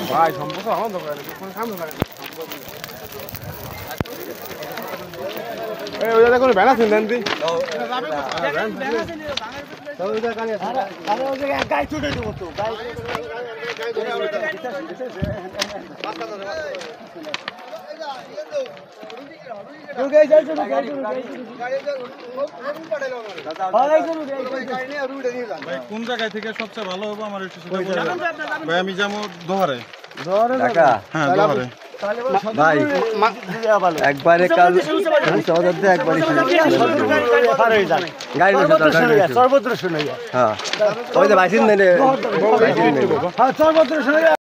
ভাই সম্পর্ক আমার দরকার সামনে ওই দাদা কোনো ব্যানার দেন দি কোন জায়গায় থেকে সবচেয়ে ভালো হবে আমার একটু ভাই আমি যাবো দোহারে হ্যাঁ দোহারে ভাই একবারে কাল একবারে সর্বত্র শুনে হ্যাঁ ওই যে বাইসিন নেই সর্বত্র শুনে